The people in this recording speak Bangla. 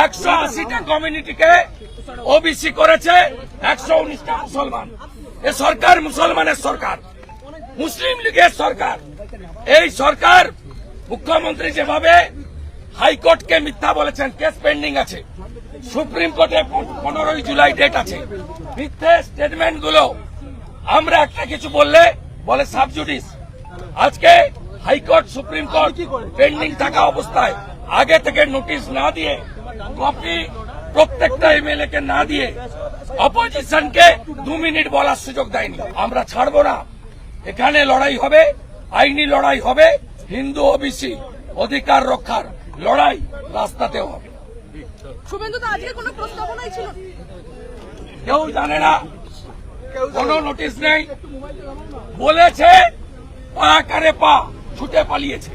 180টা কমিউনিটিকে ওবিসি করেছে, 119টা মুসলমান। এ সরকার মুসলমানের সরকার, মুসলিম লীগের সরকার। এই সরকার মুখ্যমন্ত্রী যেভাবে হাইকোর্টকে মিথ্যা বলেছেন, কেস পেন্ডিং আছে, সুপ্রিম কোর্টে 15 জুলাই ডেট আছে, মিথ্যে স্টেটমেন্ট গুলো আমরা একটা কিছু বললে বলে সাবজুডিস। আজকে হাইকোর্ট সুপ্রিম কোর্ট পেন্ডিং থাকা অবস্থায় আগে থেকে নোটিশ না দিয়ে, কপি প্রত্যেকটা এমএলএ কে না দিয়ে, অপোজিশনকে 2 মিনিট বলার সুযোগ দেয়নি। আমরা ছাড়বো না, এখানে লড়াই হবে, আইনি লড়াই হবে, হিন্দু ওবিসি অধিকার রক্ষার লড়াই রাস্তাতেও হবে। শুভেন্দু তো আজকে কোনো প্রস্তাবনাই ছিল, কেউ জানে না, কোনো নোটিশ নেই, বলেছে পা করে পা ছুটে পালিয়েছে।